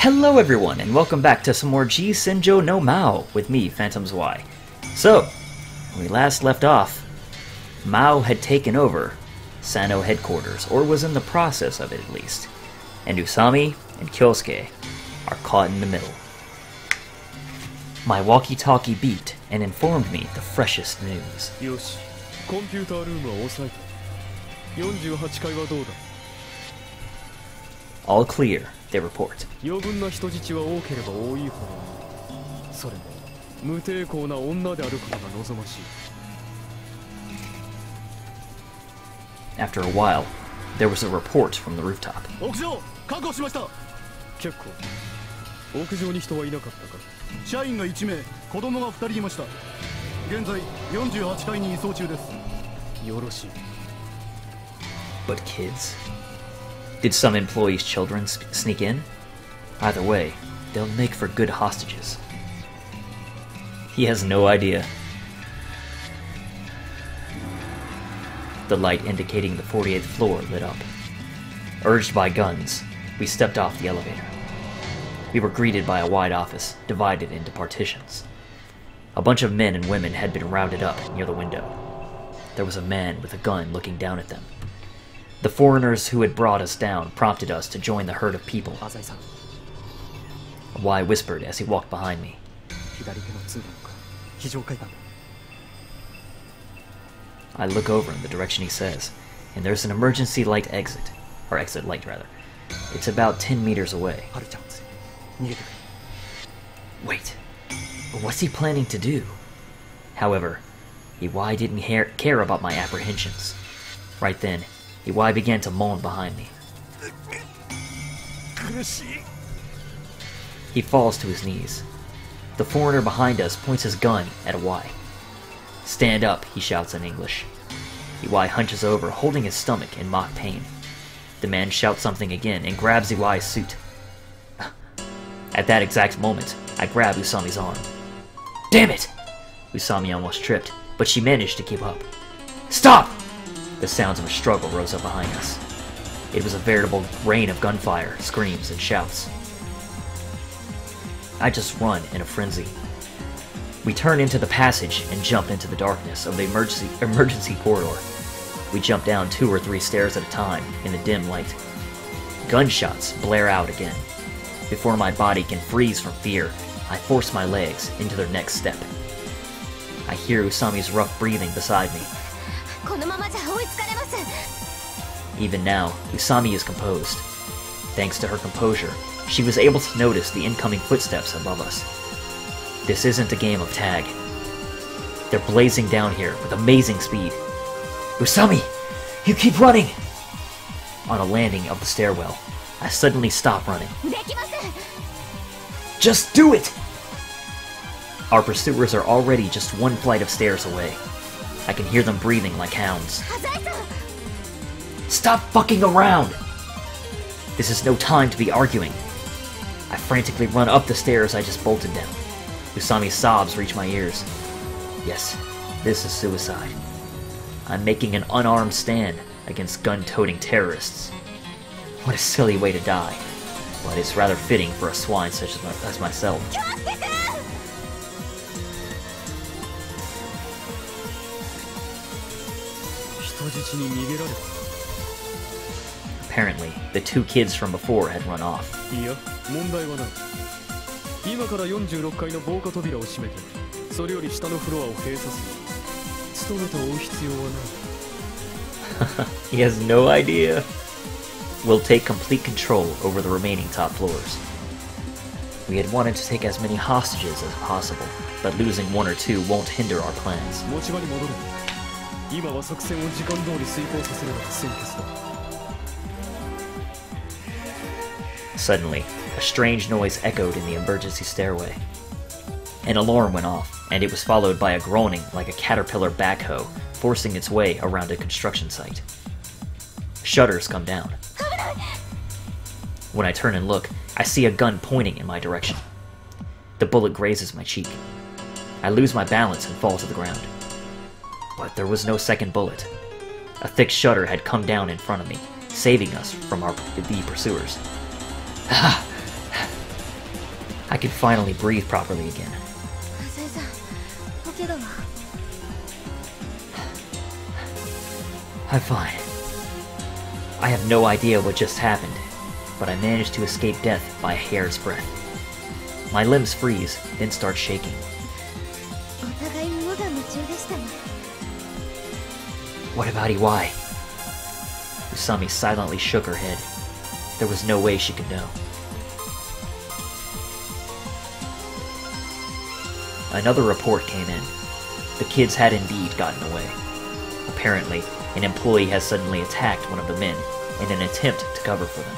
Hello everyone, and welcome back to some more G-Senjou no Maou with me, Phantom's Y. So, when we last left off, Maou had taken over Sano headquarters, or was in the process of it at least, and Usami and Kyosuke are caught in the middle. My walkie-talkie beeped and informed me the freshest news. Yoshi, computer roomは押さえた。48階はどうだ? All clear, they report. 余分な人質は多ければ多いほど、それも無抵抗な女であることが望ましい。After a while, there was a report from the rooftop. 屋上、確保しました。結構。屋上に人はいなかったか。社員が1名、子供が2人いました。現在48階に移送中です。よろしい。But kids? Did some employees' children sneak in? Either way, they'll make for good hostages. He has no idea. The light indicating the 48th floor lit up. Urged by guns, we stepped off the elevator. We were greeted by a wide office, divided into partitions. A bunch of men and women had been rounded up near the window. There was a man with a gun looking down at them. The foreigners who had brought us down prompted us to join the herd of people. Y whispered as he walked behind me. I look over in the direction he says, and there's an emergency light exit. Or exit light, rather. It's about 10 meters away. Wait, what's he planning to do? However, Y didn't care about my apprehensions. Right then, Y began to moan behind me. He falls to his knees. The foreigner behind us points his gun at Y. Stand up, he shouts in English. Y hunches over, holding his stomach in mock pain. The man shouts something again and grabs Y's suit. At that exact moment, I grab Usami's arm. Damn it! Usami almost tripped, but she managed to keep up. Stop! The sounds of a struggle rose up behind us. It was a veritable rain of gunfire, screams, and shouts. I just run in a frenzy. We turn into the passage and jump into the darkness of the emergency corridor. We jump down 2 or 3 stairs at a time in the dim light. Gunshots blare out again. Before my body can freeze from fear, I force my legs into their next step. I hear Usami's rough breathing beside me. Even now, Usami is composed. Thanks to her composure, she was able to notice the incoming footsteps above us. This isn't a game of tag. They're blazing down here with amazing speed. Usami! You keep running! On a landing of the stairwell, I suddenly stop running. Just do it! Our pursuers are already just 1 flight of stairs away. I can hear them breathing like hounds. Stop fucking around! This is no time to be arguing. I frantically run up the stairs I just bolted down. Usami's sobs reach my ears. Yes, this is suicide. I'm making an unarmed stand against gun-toting terrorists. What a silly way to die, but it's rather fitting for a swine such as myself. Apparently, the 2 kids from before had run off. He has no idea. We'll take complete control over the remaining top floors. We had wanted to take as many hostages as possible, but losing 1 or 2 won't hinder our plans. Suddenly, a strange noise echoed in the emergency stairway. An alarm went off, and it was followed by a groaning like a caterpillar backhoe forcing its way around a construction site. Shutters come down. When I turn and look, I see a gun pointing in my direction. The bullet grazes my cheek. I lose my balance and fall to the ground. But there was no second bullet. A thick shutter had come down in front of me, saving us from the pursuers. could finally breathe properly again. I'm fine. I have no idea what just happened, but I managed to escape death by a hair's breadth. My limbs freeze, then start shaking. What about Iwai? Usami silently shook her head. There was no way she could know. Another report came in. The kids had indeed gotten away. Apparently, an employee has suddenly attacked one of the men in an attempt to cover for them.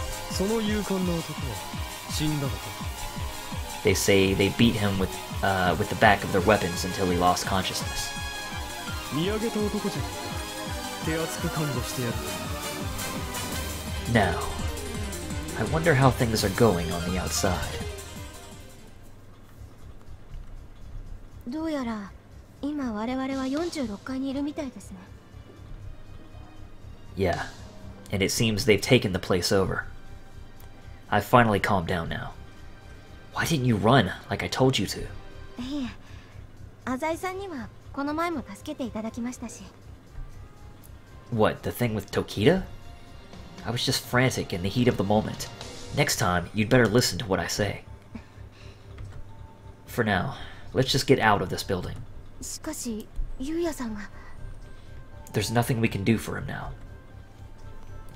They say they beat him with the back of their weapons until he lost consciousness. Now, I wonder how things are going on the outside. Yeah, and it seems they've taken the place over. I've finally calmed down now. Why didn't you run like I told you to? What, the thing with Tokita? I was just frantic in the heat of the moment. Next time, you'd better listen to what I say. For now, let's just get out of this building. There's nothing we can do for him now.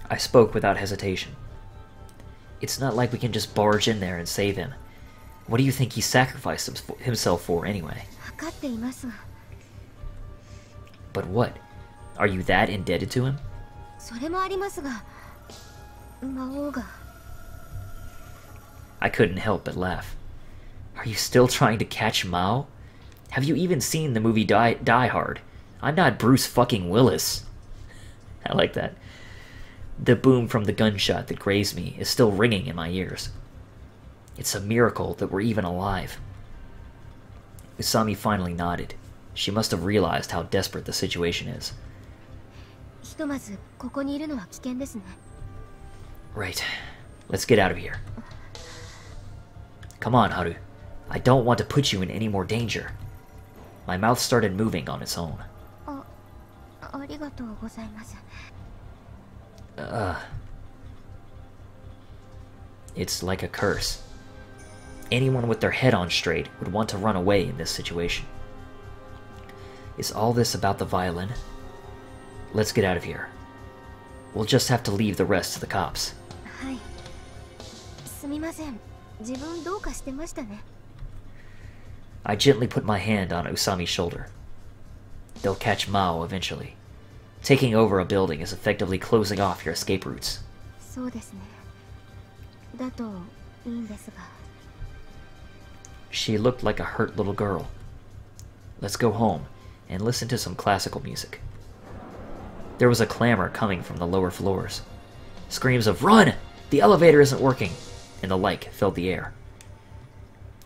I spoke without hesitation. It's not like we can just barge in there and save him. What do you think he sacrificed himself for anyway? But what? Are you that indebted to him? I couldn't help but laugh. Are you still trying to catch Maou? Have you even seen the movie Die Hard? I'm not Bruce fucking Willis. I like that. The boom from the gunshot that grazed me is still ringing in my ears. It's a miracle that we're even alive. Usami finally nodded. She must have realized how desperate the situation is. Right. Let's get out of here. Come on, Haru. I don't want to put you in any more danger. My mouth started moving on its own. It's like a curse. Anyone with their head on straight would want to run away in this situation. Is all this about the violin? Let's get out of here. We'll just have to leave the rest to the cops. I gently put my hand on Usami's shoulder. They'll catch Maou eventually. Taking over a building is effectively closing off your escape routes. She looked like a hurt little girl. Let's go home and listen to some classical music. There was a clamor coming from the lower floors. Screams of "Run! The elevator isn't working!" and the like filled the air.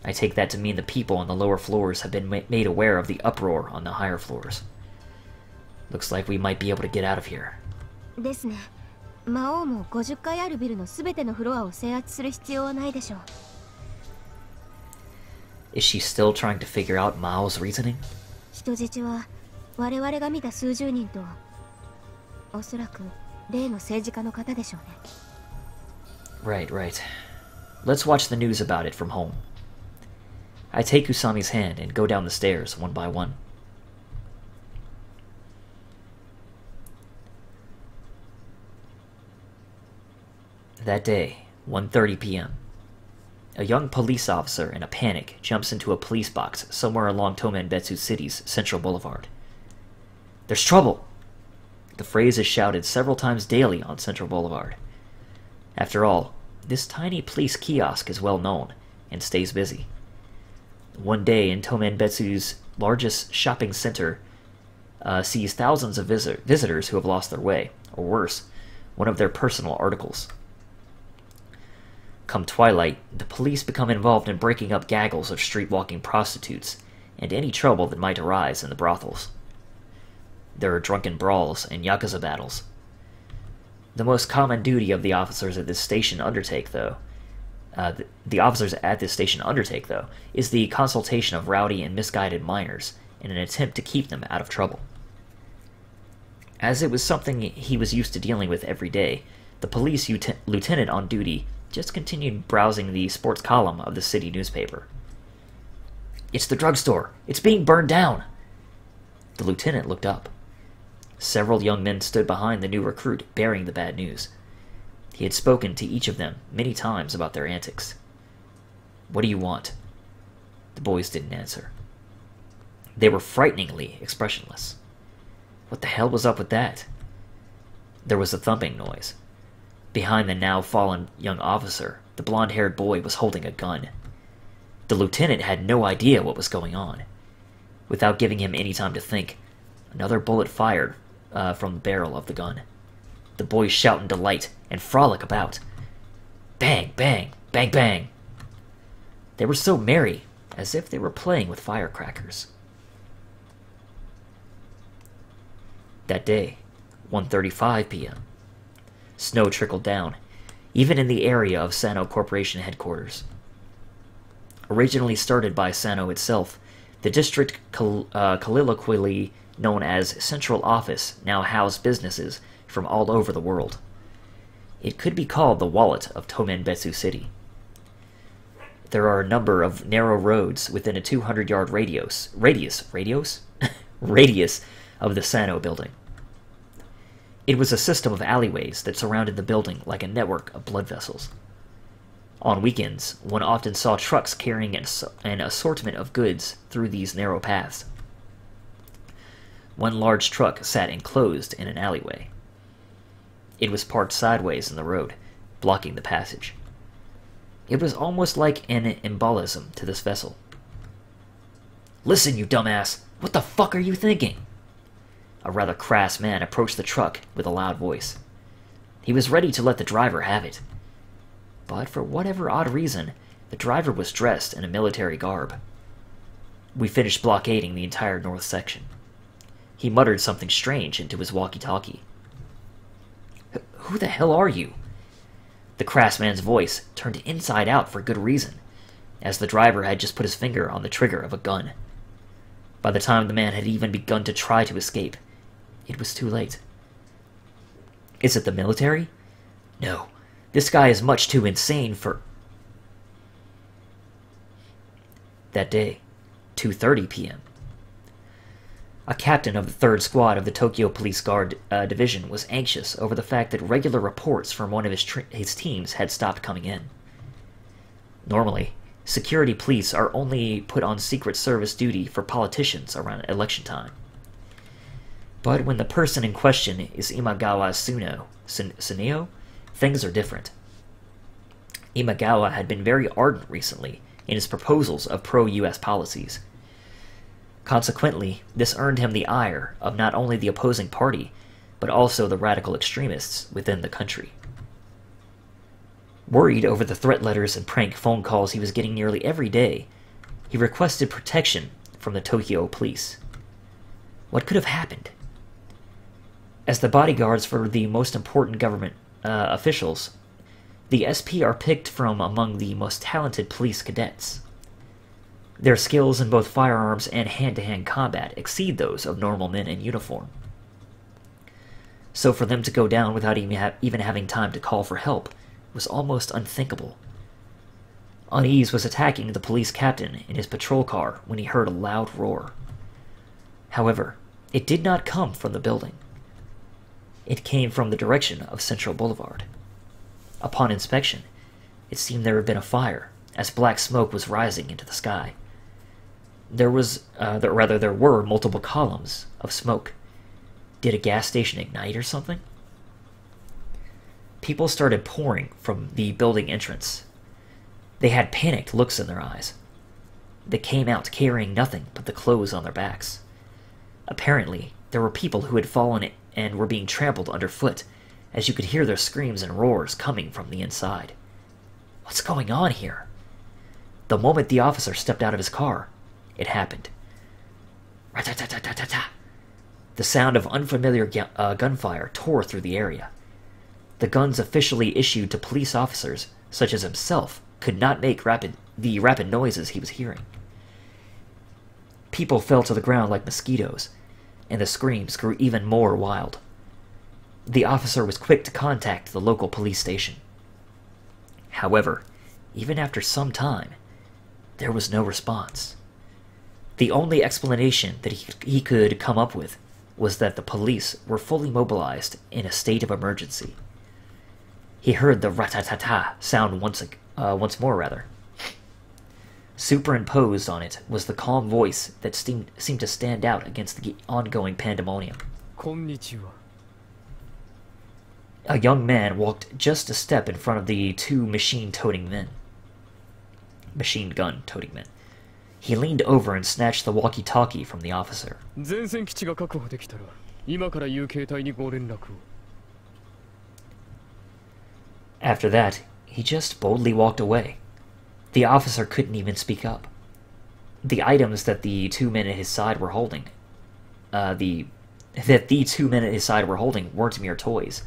I take that to mean the people on the lower floors have been made aware of the uproar on the higher floors. Looks like we might be able to get out of here. Is she still trying to figure out Mao's reasoning? Right. Let's watch the news about it from home. I take Usami's hand and go down the stairs one by one. That day, 1:30 p.m. A young police officer in a panic jumps into a police box somewhere along Tomenbetsu City's Central Boulevard. There's trouble! The phrase is shouted several times daily on Central Boulevard. After all, this tiny police kiosk is well known and stays busy. One day in Tomenbetsu's largest shopping center sees thousands of visitors who have lost their way, or worse, one of their personal articles. Come twilight, the police become involved in breaking up gaggles of street-walking prostitutes and any trouble that might arise in the brothels. There are drunken brawls and yakuza battles. The most common duty of the officers at this station undertake, though, the officers at this station undertake, though, is the consultation of rowdy and misguided miners in an attempt to keep them out of trouble. As it was something he was used to dealing with every day, the police lieutenant on duty just continued browsing the sports column of the city newspaper. "It's the drugstore! It's being burned down!" The lieutenant looked up. Several young men stood behind the new recruit, bearing the bad news. He had spoken to each of them many times about their antics. "What do you want?" The boys didn't answer. They were frighteningly expressionless. What the hell was up with that? There was a thumping noise. Behind the now fallen young officer, the blonde-haired boy was holding a gun. The lieutenant had no idea what was going on. Without giving him any time to think, another bullet fired from the barrel of the gun. The boys shout in delight and frolic about. Bang, bang, bang, bang. They were so merry, as if they were playing with firecrackers. That day, 1:35 p.m. Snow trickled down, even in the area of Sano Corporation headquarters. Originally started by Sano itself, the district colloquially known as Central Office now housed businesses from all over the world. It could be called the wallet of Tomenbetsu City. There are a number of narrow roads within a 200-yard radius of the Sano building. It was a system of alleyways that surrounded the building like a network of blood vessels. On weekends, one often saw trucks carrying an assortment of goods through these narrow paths. One large truck sat enclosed in an alleyway. It was parked sideways in the road, blocking the passage. It was almost like an embolism to this vessel. "Listen, you dumbass! What the fuck are you thinking?" A rather crass man approached the truck with a loud voice. He was ready to let the driver have it. But for whatever odd reason, the driver was dressed in a military garb. We finished blockading the entire north section. He muttered something strange into his walkie-talkie. "Who the hell are you?" The crass man's voice turned inside out for good reason, as the driver had just put his finger on the trigger of a gun. By the time the man had even begun to try to escape, it was too late. "Is it the military?" "No, this guy is much too insane for..." That day, 2:30 p.m. A captain of the 3rd Squad of the Tokyo Police Guard Division was anxious over the fact that regular reports from one of his teams had stopped coming in. Normally, security police are only put on Secret Service duty for politicians around election time. But when the person in question is Imagawa Suneo, things are different. Imagawa had been very ardent recently in his proposals of pro-US policies. Consequently, this earned him the ire of not only the opposing party, but also the radical extremists within the country. Worried over the threat letters and prank phone calls he was getting nearly every day, he requested protection from the Tokyo police. What could have happened? As the bodyguards for the most important government officials, the SP are picked from among the most talented police cadets. Their skills in both firearms and hand-to-hand combat exceed those of normal men in uniform. So for them to go down without even having time to call for help was almost unthinkable. Unease was attacking the police captain in his patrol car when he heard a loud roar. However, it did not come from the building. It came from the direction of Central Boulevard. Upon inspection, it seemed there had been a fire, as black smoke was rising into the sky. There were multiple columns of smoke. Did a gas station ignite or something? People started pouring from the building entrance. They had panicked looks in their eyes. They came out carrying nothing but the clothes on their backs. Apparently, there were people who had fallen and were being trampled underfoot, as you could hear their screams and roars coming from the inside. What's going on here? The moment the officer stepped out of his car, it happened. Rat-tat-tat-tat-tat-tat. The sound of unfamiliar gunfire tore through the area. The guns officially issued to police officers, such as himself, could not make the rapid noises he was hearing. People fell to the ground like mosquitoes, and the screams grew even more wild. The officer was quick to contact the local police station. However, even after some time, there was no response. The only explanation that he could come up with was that the police were fully mobilized in a state of emergency. He heard the rat-ta-ta-ta sound once more. Superimposed on it was the calm voice that seemed to stand out against the ongoing pandemonium. Konnichiwa. A young man walked just a step in front of the two machine gun toting men. He leaned over and snatched the walkie-talkie from the officer. After that, he just boldly walked away. The officer couldn't even speak up. The items that the two men at his side were holding, weren't mere toys.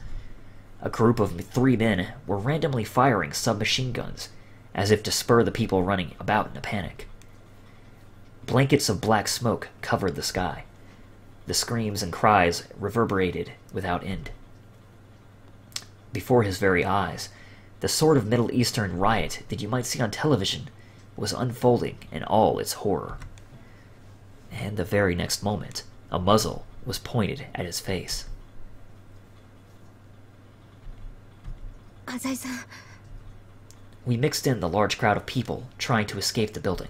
A group of 3 men were randomly firing submachine guns, as if to spur the people running about in a panic. Blankets of black smoke covered the sky. The screams and cries reverberated without end. Before his very eyes, the sort of Middle Eastern riot that you might see on television was unfolding in all its horror. And the very next moment, a muzzle was pointed at his face. Azai-san. We mixed in the large crowd of people trying to escape the building.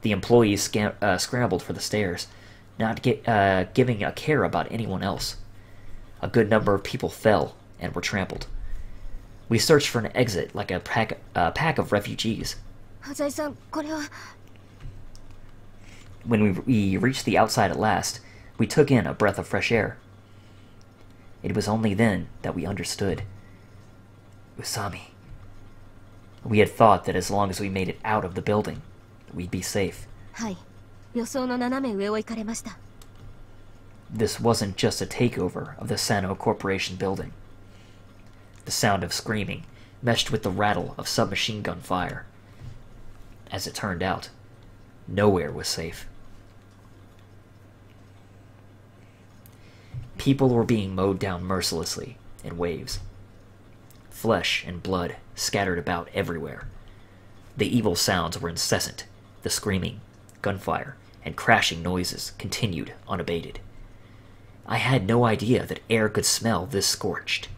The employees scrambled for the stairs, not giving a care about anyone else. A good number of people fell and were trampled. We searched for an exit like a pack of refugees. Azai-san, これは... When we reached the outside at last, we took in a breath of fresh air. It was only then that we understood. Usami. We had thought that as long as we made it out of the building, we'd be safe. はい。予想の斜め上を行かれました。 This wasn't just a takeover of the Sano Corporation building. The sound of screaming meshed with the rattle of submachine gun fire. As it turned out, nowhere was safe. People were being mowed down mercilessly in waves. Flesh and blood scattered about everywhere. The evil sounds were incessant. The screaming, gunfire, and crashing noises continued unabated. I had no idea that air could smell this scorched.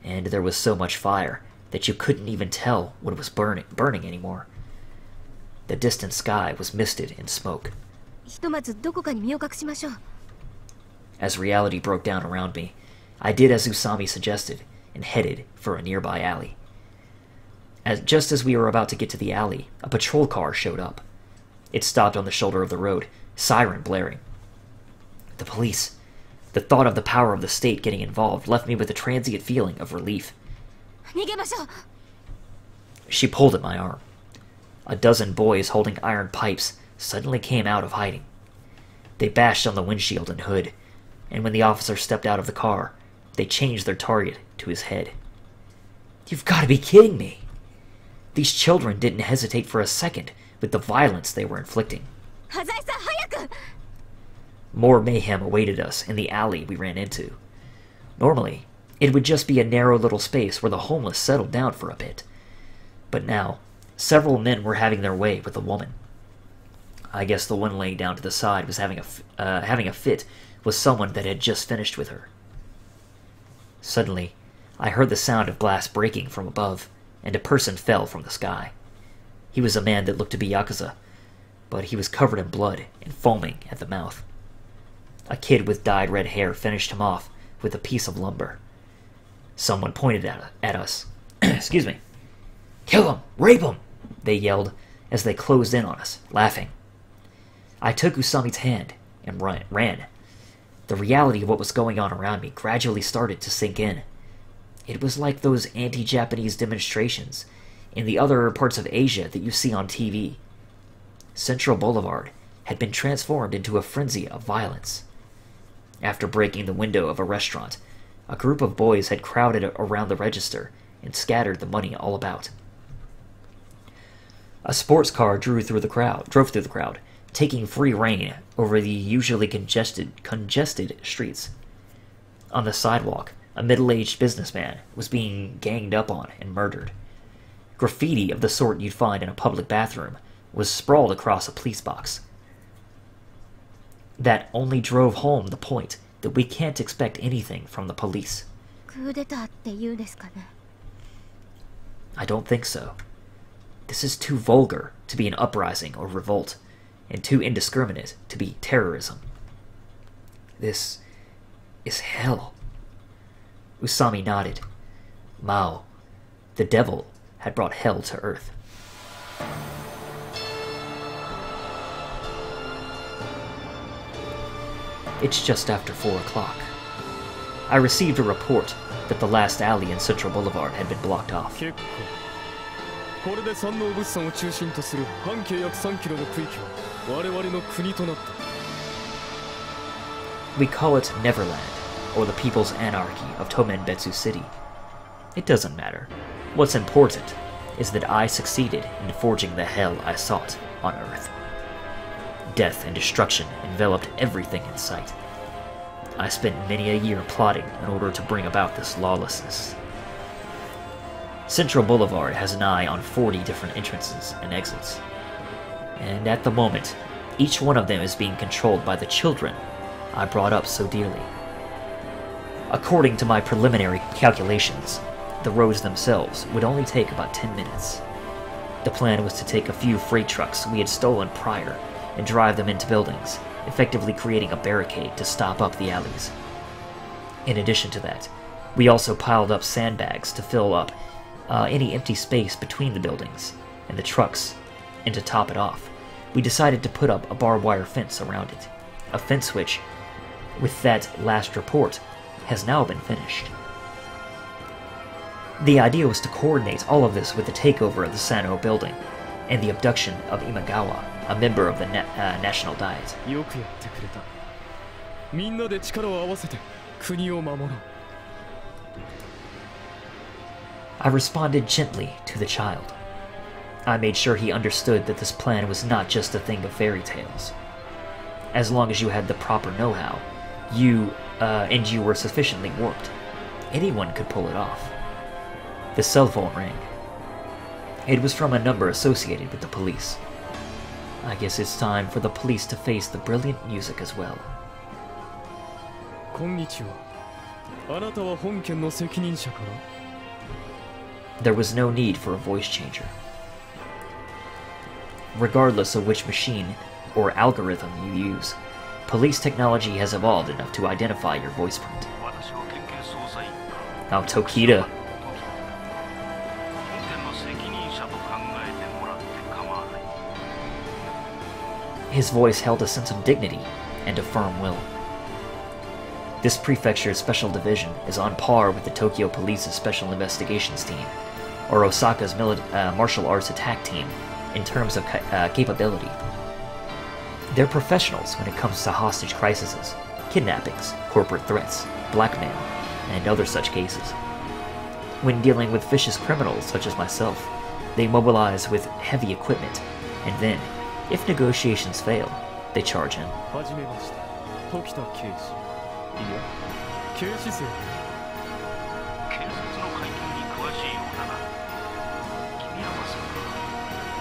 And there was so much fire that you couldn't even tell what was burning anymore. The distant sky was misted in smoke. ひとまずどこかに身を隠しましょう。 As reality broke down around me, I did as Usami suggested and headed for a nearby alley. Just as we were about to get to the alley, a patrol car showed up. It stopped on the shoulder of the road, siren blaring. The police. The thought of the power of the state getting involved left me with a transient feeling of relief. 逃げましょう。 She pulled at my arm. A dozen boys holding iron pipes suddenly came out of hiding. They bashed on the windshield and hood, and when the officer stepped out of the car, they changed their target to his head. You've got to be kidding me! These children didn't hesitate for a second with the violence they were inflicting. азai-san, 早く! More mayhem awaited us in the alley we ran into. Normally, it would just be a narrow little space where the homeless settled down for a bit. But now, several men were having their way with the woman. I guess the one laying down to the side was having a fit with someone that had just finished with her. Suddenly, I heard the sound of glass breaking from above, and a person fell from the sky. He was a man that looked to be Yakuza, but he was covered in blood and foaming at the mouth. A kid with dyed red hair finished him off with a piece of lumber. Someone pointed at us. Excuse me. Kill him! Rape him! They yelled as they closed in on us, laughing. I took Usami's hand and ran. The reality of what was going on around me gradually started to sink in. It was like those anti-Japanese demonstrations in the other parts of Asia that you see on TV. Central Boulevard had been transformed into a frenzy of violence. After breaking the window of a restaurant, a group of boys had crowded around the register and scattered the money all about. A sports car drove through the crowd, taking free rein over the usually congested streets. On the sidewalk, a middle-aged businessman was being ganged up on and murdered. Graffiti of the sort you'd find in a public bathroom was sprawled across a police box. That only drove home the point that we can't expect anything from the police. クーデターって言うんですかね。 I don't think so. This is too vulgar to be an uprising or revolt, and too indiscriminate to be terrorism. This is hell. Usami nodded. Maou, the devil, had brought hell to earth. It's just after 4 o'clock. I received a report that the last alley in Central Boulevard had been blocked off. これで山王物産を中心とする半径約3キロの区域は我々の国となった。 We call it Neverland, or the People's Anarchy of Tomenbetsu City. It doesn't matter. What's important is that I succeeded in forging the hell I sought on Earth. Death and destruction enveloped everything in sight. I spent many a year plotting in order to bring about this lawlessness. Central Boulevard has an eye on 40 different entrances and exits. And at the moment, each one of them is being controlled by the children I brought up so dearly. According to my preliminary calculations, the roads themselves would only take about 10 minutes. The plan was to take a few freight trucks we had stolen prior and drive them into buildings, effectively creating a barricade to stop up the alleys. In addition to that, we also piled up sandbags to fill up any empty space between the buildings and the trucks, and to top it off, we decided to put up a barbed wire fence around it, a fence which, with that last report, has now been finished. The idea was to coordinate all of this with the takeover of the Sano building and the abduction of Imagawa, a member of the National Diet. よくやってくれた。みんなで力を合わせて国を守ろう。 I responded gently to the child. I made sure he understood that this plan was not just a thing of fairy tales. As long as you had the proper know-how, you were sufficiently warped, anyone could pull it off. The cell phone rang. It was from a number associated with the police. I guess it's time for the police to face the brilliant music as well. こんにちは。あなたは本件の責任者から？ There was no need for a voice changer. Regardless of which machine or algorithm you use, police technology has evolved enough to identify your voice print. Now, Tokita. His voice held a sense of dignity and a firm will. This prefecture's special division is on par with the Tokyo Police's special investigations team, or Osaka's martial arts attack team, in terms of capability. They're professionals when it comes to hostage crises, kidnappings, corporate threats, blackmail, and other such cases. When dealing with vicious criminals such as myself, they mobilize with heavy equipment, and then, if negotiations fail, they charge in. はじめまして。時田刑事。いや、警視正。警察の階級に詳しいようだな。君はまさか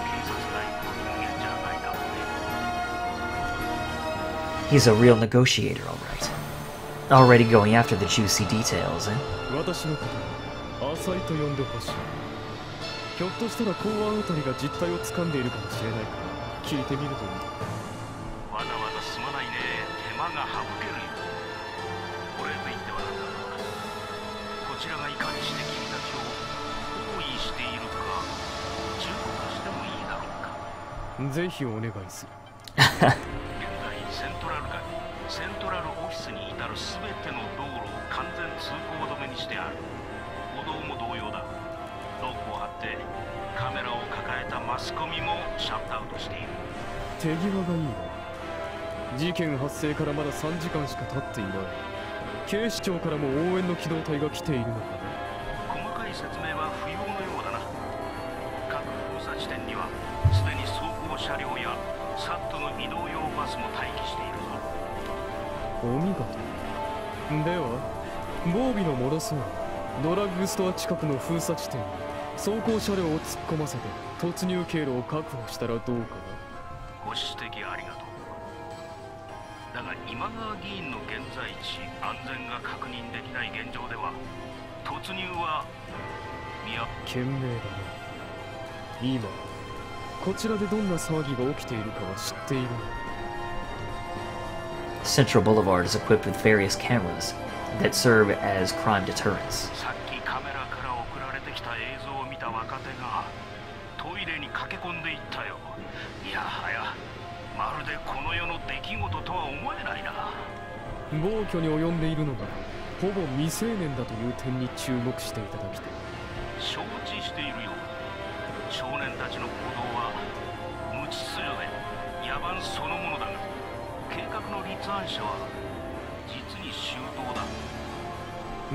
警察内部の人間じゃないだろうね。 He's a real negotiator, all right. Already going after the juicy details, eh? 私のことは浅井と呼んでほしい。ひょっとしたら公安あたりが実態を掴んでいるかもしれないから。 聞いてみるといい。わざわざすまないね。手間が省けるよ。これと言ってはなんだろうか。こちらがいかにして君たちを包囲しているか忠告してもいいだろうか。ぜひお願いする。現在セントラルオフィスに至るすべての道路を完全通行止めにしてある。歩道も同様だ。ロープを張ってカメラを抱えたマスコミもシャットアウトしている。手際がいいな。事件発生からまだ3時間しか経っていない。警視庁からも応援の機動隊が来ているのかね。細かい説明は不要のようだな。各封鎖地点にはすでに走行車両やサットの移動用バスも待機しているぞ。お見事。では防備の戻そう。ドラッグストア近くの封鎖地点に走行車両を突っ込ませて突入経路を確保したらどうかな。ご指摘ありがとう。だが今川議員の現在地安全が確認できない現状では突入は賢明だな。今こちらでどんな騒ぎが起きているかは知っているの。 Central Boulevard is equipped with various cameras that serve as crime deterrents. さっきカメラから送られてきた映像を見た若手がトイレに駆け込んでいったよ。いやはやまるでこの世の出来事とは思えないな。暴挙に及んでいるのがほぼ未成年だという点に注目していただきたい。承知しているよ。少年たちの行動は無秩序で野蛮そのものだが計画の立案者は実に周到だ。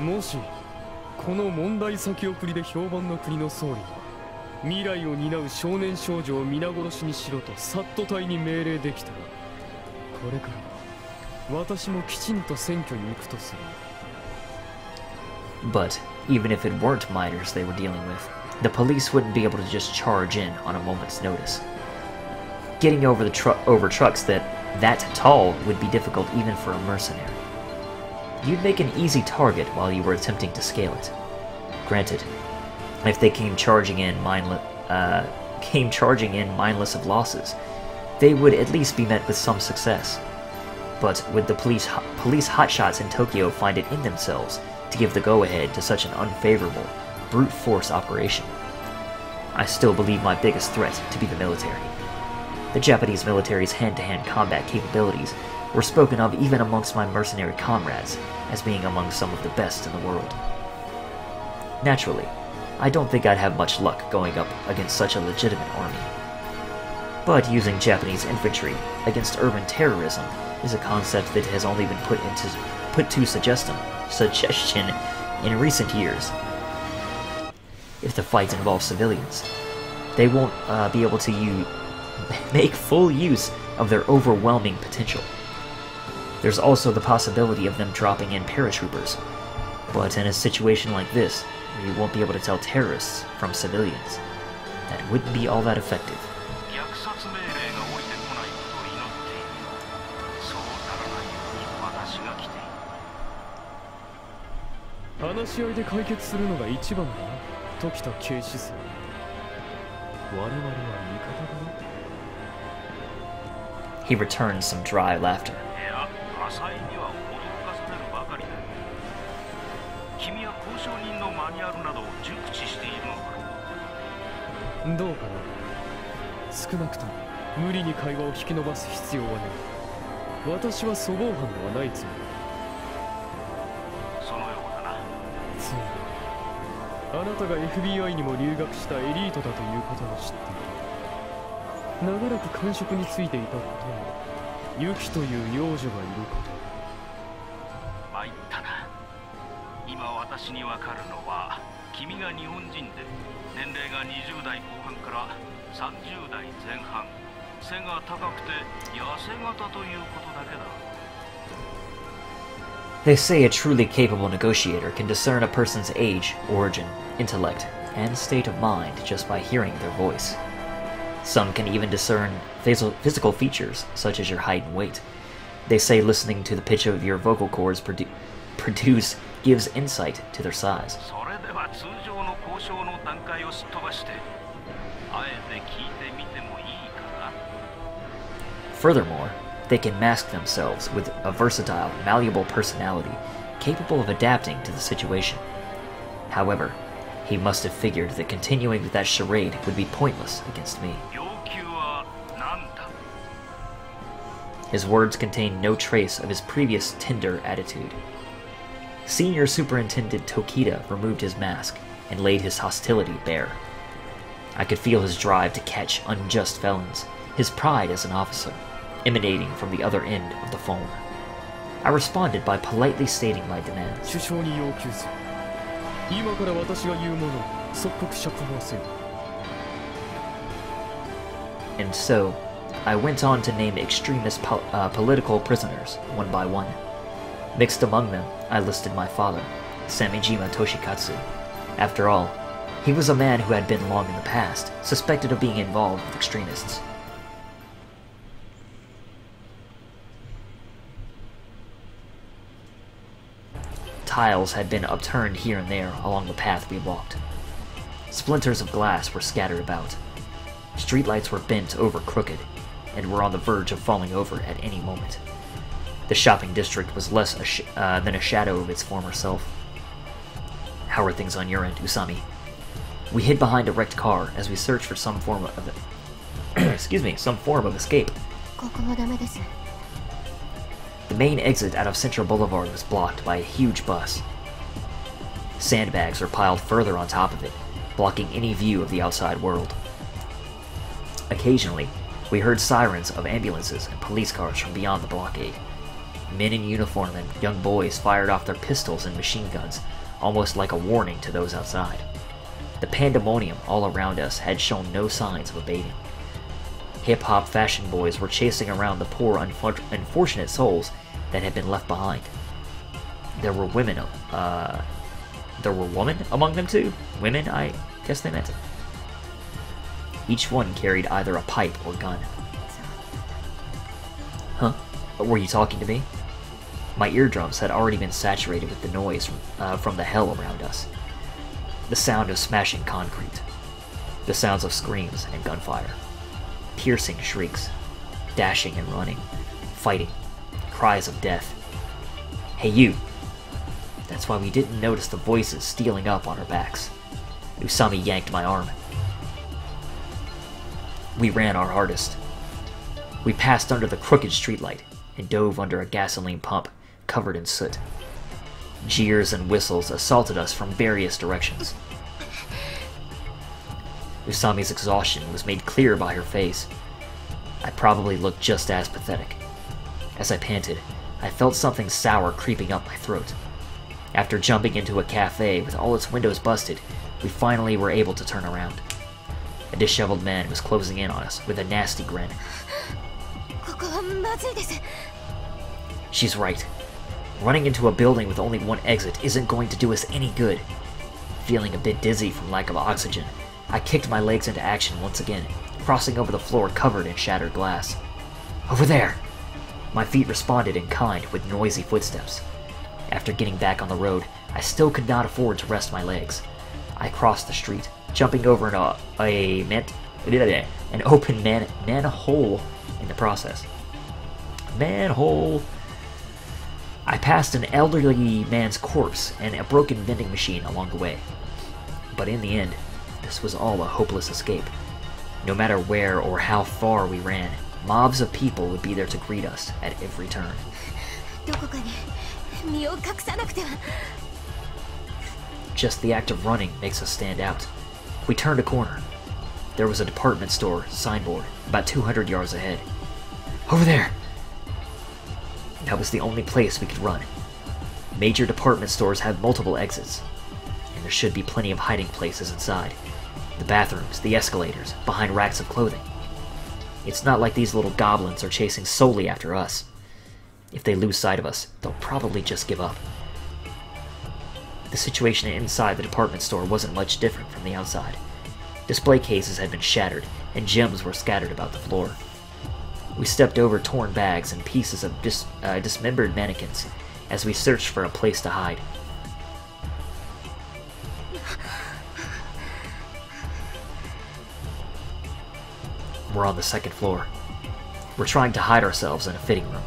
もしこの問題先送りで評判の国の総理が未来を担う少年少女を皆殺しにしろとサット隊に命令できたら、これからは私もきちんと選挙に行くとする。 But even if it weren't minors they were dealing with, the police wouldn't be able to just charge in on a moment's notice. Getting over trucks that tall would be difficult even for a mercenary. You'd make an easy target while you were attempting to scale it. Granted, if they came charging in mindless of losses, they would at least be met with some success. But would the police hotshots in Tokyo find it in themselves to give the go-ahead to such an unfavorable, brute force operation? I still believe my biggest threat to be the military. The Japanese military's hand-to-hand combat capabilities were spoken of even amongst my mercenary comrades as being among some of the best in the world. Naturally, I don't think I'd have much luck going up against such a legitimate army. But using Japanese infantry against urban terrorism is a concept that has only been put to suggestion in recent years. If the fight involves civilians, they won't be able to make full use of their overwhelming potential. There's also the possibility of them dropping in paratroopers, but in a situation like this, you won't be able to tell terrorists from civilians. That wouldn't be all that effective. 虐殺命令が降りてこないことを祈っている。そうならないように私が来ている。話し合いで解決するのが一番だな、時田警視正。我々は味方だな。He returns some dry laughter. いや、浅井には驚かされるばかりだ。君は交渉人のマニュアルなどを熟知しているのか。どうかな。少なくとも無理に会話を引き伸ばす必要はない。私は粗暴犯ではないつもり。そのようだな。つまりあなたが FBI にも留学したエリートだということを知っている。長らく官職についていたこともユキという幼女がいること。参ったな。今私にわかるのは君が日本人で年齢が20代後半から30代前半、背が高くて痩せ型ということだけだ。 They say a truly capable negotiator can discern a person's age, origin, intellect, and state of mind just by hearing their voice. Some can even discern physical features, such as your height and weight. They say listening to the pitch of your vocal cords gives insight to their size. それでは通常の交渉の段階をすっ飛ばしてあえて聞いてみてもいいかな。 Furthermore, they can mask themselves with a versatile, malleable personality capable of adapting to the situation. However, he must have figured that continuing with that charade would be pointless against me. 要求は何だ。 His words contained no trace of his previous tender attitude. Senior Superintendent Tokita removed his mask and laid his hostility bare. I could feel his drive to catch unjust felons, his pride as an officer, emanating from the other end of the phone. I responded by politely stating my demands. 首相に要求する。今から私が言うものを即刻釈放せよ。and so I went on to name extremist political prisoners one by one. Mixed among them, I listed my father, Samijima Toshikatsu. After all, he was a man who had been long in the past, suspected of being involved with extremists. Tiles had been upturned here and there along the path we walked. Splinters of glass were scattered about. Streetlights were bent over crooked, and were on the verge of falling over at any moment. The shopping district was less than a shadow of its former self. How are things on your end, Usami? We hid behind a wrecked car as we searched for some form of some form of escape. The main exit out of Central Boulevard was blocked by a huge bus. Sandbags were piled further on top of it, blocking any view of the outside world. Occasionally, we heard sirens of ambulances and police cars from beyond the blockade. Men in uniform and young boys fired off their pistols and machine guns, almost like a warning to those outside. The pandemonium all around us had shown no signs of abating. Hip-hop fashion boys were chasing around the poor, unfortunate souls that had been left behind. There were women among them too? Women, I guess they meant. Each one carried either a pipe or gun. Huh? Were you talking to me? My eardrums had already been saturated with the noise from the hell around us. The sound of smashing concrete. The sounds of screams and gunfire. Piercing shrieks. Dashing and running. Fighting. Cries of death. Hey you! That's why we didn't notice the voices stealing up on our backs. Usami yanked my arm. We ran our hardest. We passed under the crooked streetlight and dove under a gasoline pump covered in soot. Jeers and whistles assaulted us from various directions. Usami's exhaustion was made clear by her face. I probably looked just as pathetic. As I panted, I felt something sour creeping up my throat. After jumping into a cafe with all its windows busted, we finally were able to turn around. A disheveled man was closing in on us with a nasty grin. She's right. Running into a building with only one exit isn't going to do us any good. Feeling a bit dizzy from lack of oxygen, I kicked my legs into action once again, crossing over the floor covered in shattered glass. Over there! My feet responded in kind with noisy footsteps. After getting back on the road, I still could not afford to rest my legs. I crossed the street, jumping over an open manhole in the process. Manhole! I passed an elderly man's corpse and a broken vending machine along the way. But in the end, this was all a hopeless escape. No matter where or how far we ran, mobs of people would be there to greet us at every turn. Just the act of running makes us stand out. We turned a corner. There was a department store signboard about 200 yards ahead. Over there! That was the only place we could run. Major department stores have multiple exits, and there should be plenty of hiding places inside. The bathrooms, the escalators, behind racks of clothing. It's not like these little goblins are chasing solely after us. If they lose sight of us, they'll probably just give up. The situation inside the department store wasn't much different from the outside. Display cases had been shattered, and gems were scattered about the floor. We stepped over torn bags and pieces of dismembered mannequins as we searched for a place to hide. We're on the second floor. We're trying to hide ourselves in a fitting room.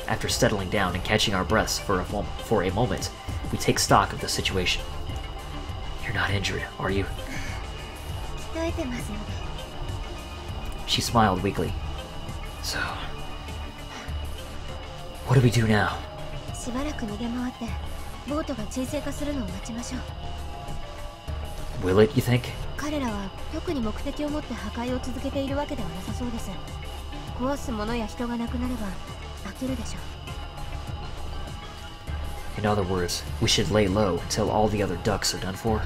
After settling down and catching our breaths for a moment, we take stock of the situation. You're not injured, are you? She smiled weakly. So, what do we do now? Will it, you think? In other words, we should lay low until all the other ducks are done for?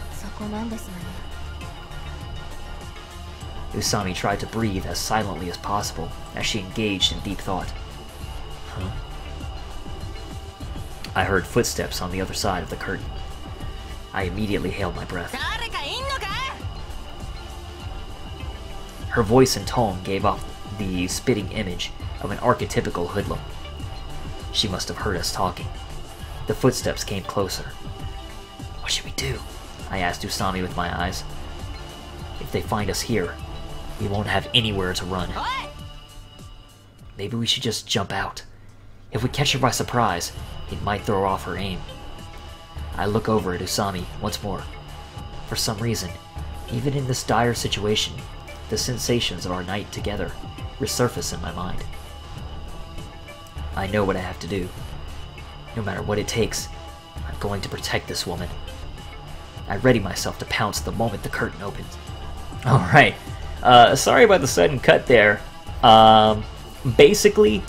Usami tried to breathe as silently as possible as she engaged in deep thought. Huh? I heard footsteps on the other side of the curtain. I immediately held my breath. Her voice and tone gave off the spitting image of an archetypical hoodlum. She must have heard us talking. The footsteps came closer. What should we do? I asked Usami with my eyes. If they find us here, we won't have anywhere to run. Maybe we should just jump out. If we catch her by surprise, it might throw off her aim. I look over at Usami once more. For some reason, even in this dire situation, the sensations of our night together resurface in my mind. I know what I have to do. No matter what it takes, I'm going to protect this woman. I ready myself to pounce the moment the curtain opens. Alright, sorry about the sudden cut there. Basically,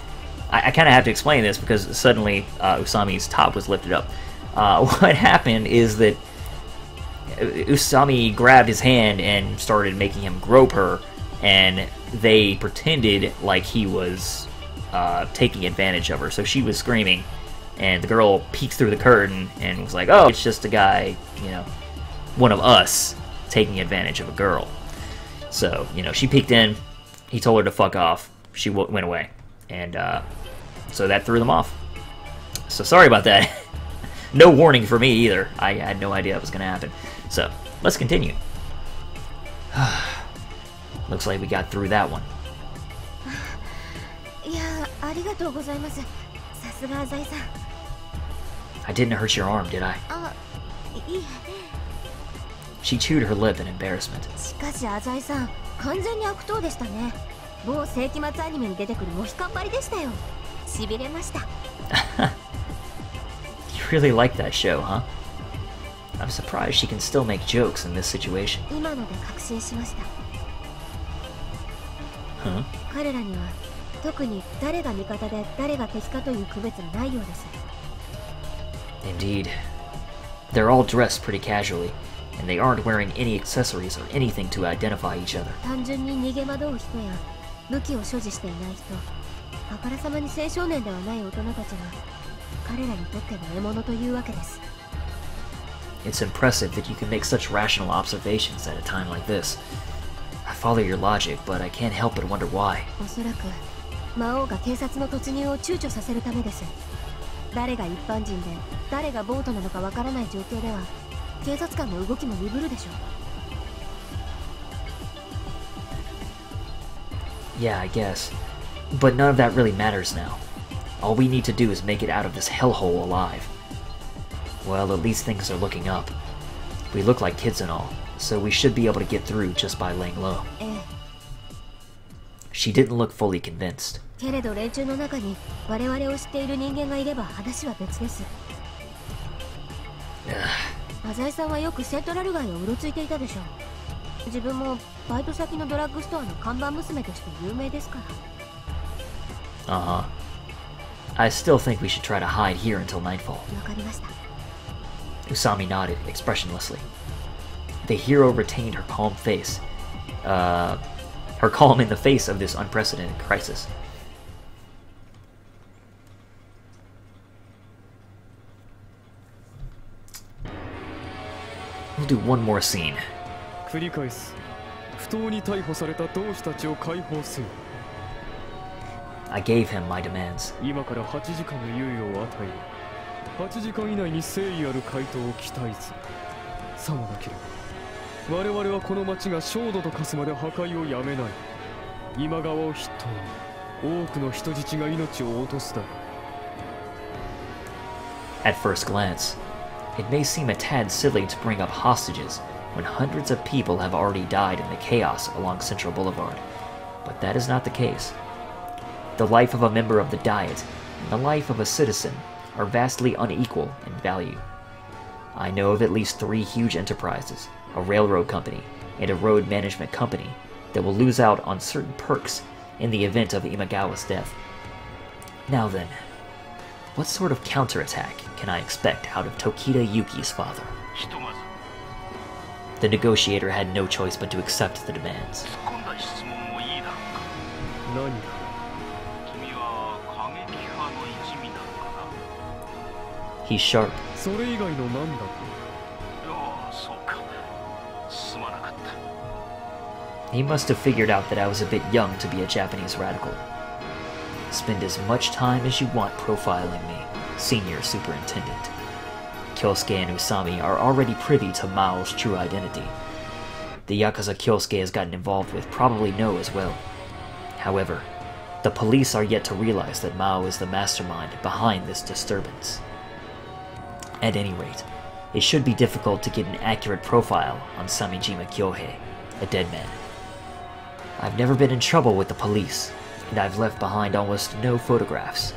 I kind of have to explain this because suddenly Usami's top was lifted up. What happened is that Usami grabbed his hand and started making him grope her, and they pretended like he was taking advantage of her. So she was screaming, and the girl peeked through the curtain and was like, oh, it's just a guy, you know, one of us taking advantage of a girl. So, you know, she peeked in, he told her to fuck off, she went away, and so that threw them off. So sorry about that. No warning for me either. I had no idea it was going to happen. So, let's continue. Looks like we got through that one. I didn't hurt your arm, did I? She chewed her lip in embarrassment. You really like that show, huh? I'm surprised she can still make jokes in this situation. Huh? Indeed. They're all dressed pretty casually, and they aren't wearing any accessories or anything to identify each other. It's impressive that you can make such rational observations at a time like this. I follow your logic, but I can't help but wonder why. Yeah, I guess. But none of that really matters now. All we need to do is make it out of this hellhole alive. Well, at least things are looking up. We look like kids and all, so we should be able to get through just by laying low. She didn't look fully convinced. Uh-huh. I still think we should try to hide here until nightfall. Usami nodded expressionlessly. The hero retained her calm face. Her calm in the face of this unprecedented crisis. We'll do one more scene. I gave him my demands. At first glance, it may seem a tad silly to bring up hostages when hundreds of people have already died in the chaos along Central Boulevard, but that is not the case. The life of a member of the Diet and the life of a citizen are vastly unequal in value. I know of at least 3 huge enterprises, a railroad company, and a road management company that will lose out on certain perks in the event of Imagawa's death. Now then, what sort of counterattack can I expect out of Tokita Yuki's father? The negotiator had no choice but to accept the demands. 質問もいいだろうか。何か君は過激派の一味なのかな。 He's sharp. それ以外の何だと。いや、そうか。すまなかった。 He must have figured out that I was a bit young to be a Japanese radical. Spend as much time as you want profiling me, Senior Superintendent. Kyosuke and Usami are already privy to Mao's true identity. The Yakuza Kyosuke has gotten involved with probably know as well. However, the police are yet to realize that Mao is the mastermind behind this disturbance. At any rate, it should be difficult to get an accurate profile on Samijima Kyohei, a dead man. I've never been in trouble with the police, and I've left behind almost no photographs.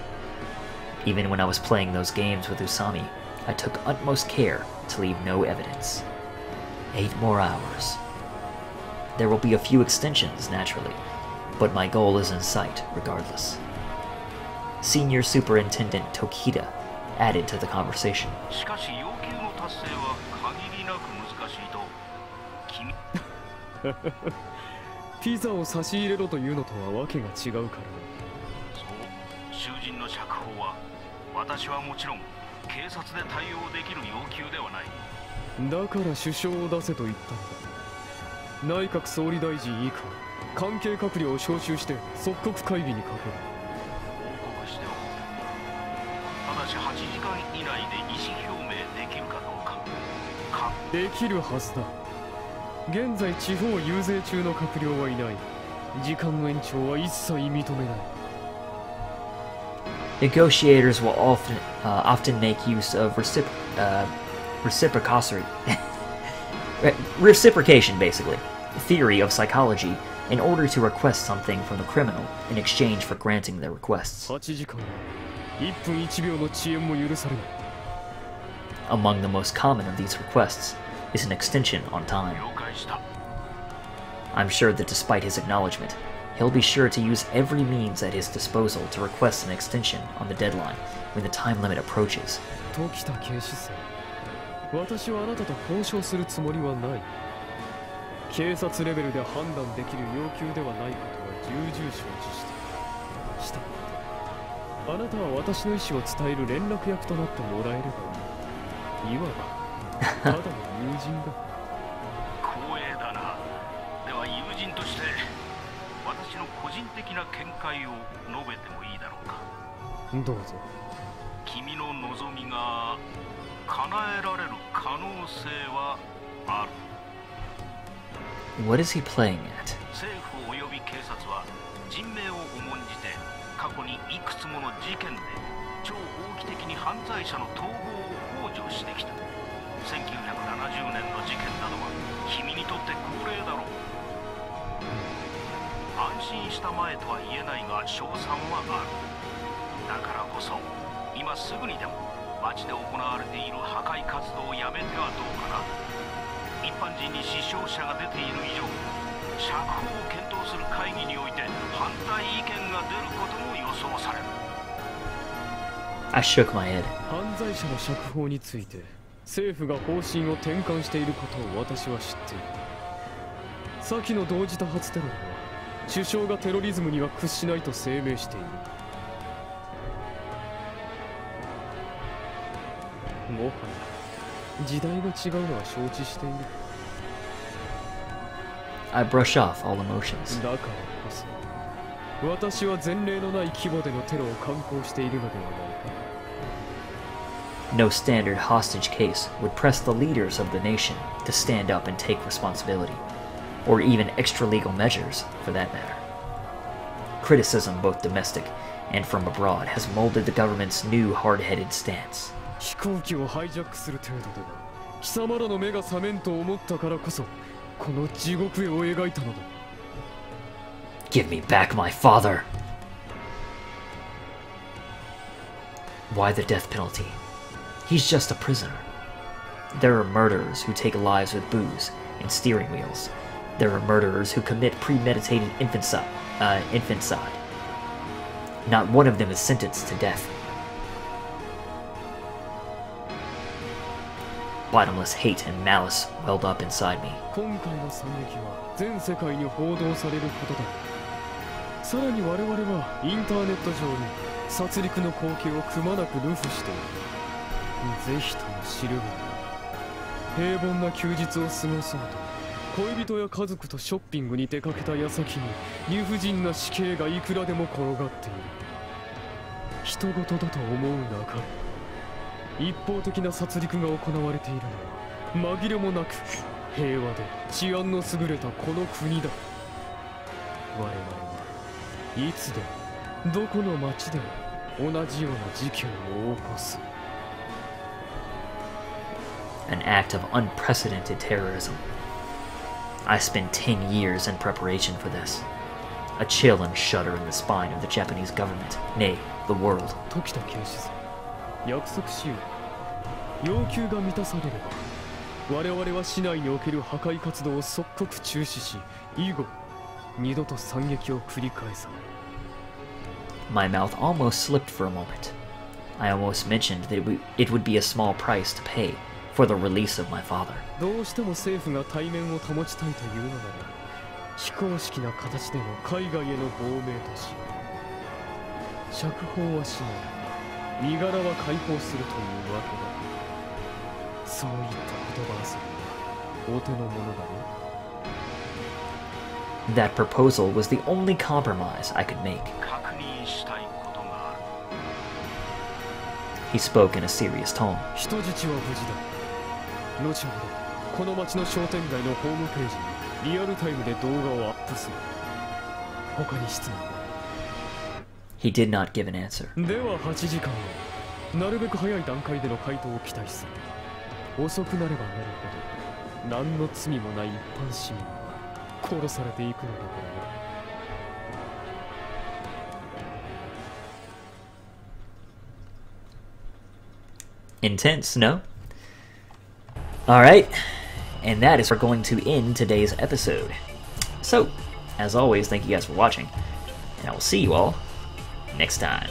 Even when I was playing those games with Usami, I took utmost care to leave no evidence. 8 more hours. There will be a few extensions, naturally, but my goal is in sight regardless. Senior Superintendent Tokita added to the conversation. しかし要求の達成は限りなく難しいと君。ピザを差し入れろというのとはわけが違うからそう、囚人の釈放は私はもちろん警察で対応できる要求ではない。だから首相を出せと言ったんだ。内閣総理大臣以下関係閣僚を招集して即刻会議にかける。報告しておく。ただし8時間以内で意思表明できるかどうか。できるはずだ。現在地方遊説中の閣僚はいない。時間の延長は一切認めない。Negotiators will often make use of reciprocation, basically, theory of psychology, in order to request something from the criminal in exchange for granting their requests. 8時間は1分1秒の遅延も許されない。Among the most common of these requests is an extension on time. 了解した。 I'm sure that despite his acknowledgement, he'll be sure to use every means at his disposal to request an extension on the deadline when the time limit approaches. 時田警視正、私はあなたと交渉するつもりはない。警察レベルで判断できる要求ではないことは重々承知している。したがってあなたは私の意思を伝える連絡役となってもらえればいい。いわばただの友人だ。光栄だな。では友人として私の個人的な見解を述べてもいいだろうか。どうぞ。君の望みが叶えられる可能性はある。 What is he playing at? 政府及び警察は人命を重んじて過去にいくつもの事件で超法規的に犯罪者の逃亡を幇助してきた。1970年の事件などは君にとって恒例だろう。安心したまえとは言えないが勝算はある。だからこそ今すぐにでも街で行われている破壊活動をやめてはどうかな。一般人に死傷者が出ている以上、釈放を検討する会議において反対意見が出ることも予想される。 I shook my head. 犯罪者の釈放について政府が方針を転換していることを私は知っている。先の同時多発テロでは首相がテロリズムには屈しないと声明している。もはや時代が違うのは承知している。 I brush off all emotions. だからこそ私は前例のない規模でのテロを敢行しているのではないか。 No standard hostage case would press the leaders of the nation to stand up and take responsibility, or even extra-legal measures, for that matter. Criticism, both domestic and from abroad, has molded the government's new hard-headed stance. 飛行機をハイジャックする程度では貴様らの目が覚めんと思ったからこそこの地獄絵を描いたのだ。 Give me back my father! Why the death penalty? He's just a prisoner. There are murderers who take lives with booze and steering wheels. There are murderers who commit premeditated infanticide. Not one of them is sentenced to death. Bottomless hate and malice welled up inside me. 今回の惨劇は全世界に報道されることだ。さらに我々はインターネット上に殺戮の光景をくまなく流布している。ぜひとも知るがいい。平凡な休日を過ごそうと恋人や家族とショッピングに出かけた矢先に理不尽な死刑がいくらでも転がっている。人事だと思うなかれ。一方的な殺戮が行われているのは紛れもなく平和で治安の優れたこの国だ。我々はいつでもどこの町でも同じような事件を起こす。 An act of unprecedented terrorism. I spent 10 years in preparation for this. A chill and shudder in the spine of the Japanese government, nay, the world. 時田警視さん、約束しよう。要求が満たされれば我々は市内における破壊活動を即刻中止し、以後二度と惨劇を繰り返さない。 My mouth almost slipped for a moment. I almost mentioned that it would be a small price to pay for the release of my father. どうしても政府が対面を保ちたいというのなら非公式な形での海外への亡命とし、釈放はしない、身柄は解放するというわけだ。そういった言葉遊びはお手の物だね。 That proposal was the only compromise I could make. 確認したいことがある。 He spoke in a serious tone. 人質は無事だ。後ほどこの町の商店街のホームページにリアルタイムで動画をアップする。他に質問は？ He did not give an answer. では8時間後、なるべく早い段階での回答を期待する。遅くなればなるほど何の罪もない一般市民は殺されていくのだからな。 Intense, no? Alright, and that is where we're going to end today's episode. So, as always, thank you guys for watching, and I will see you all next time.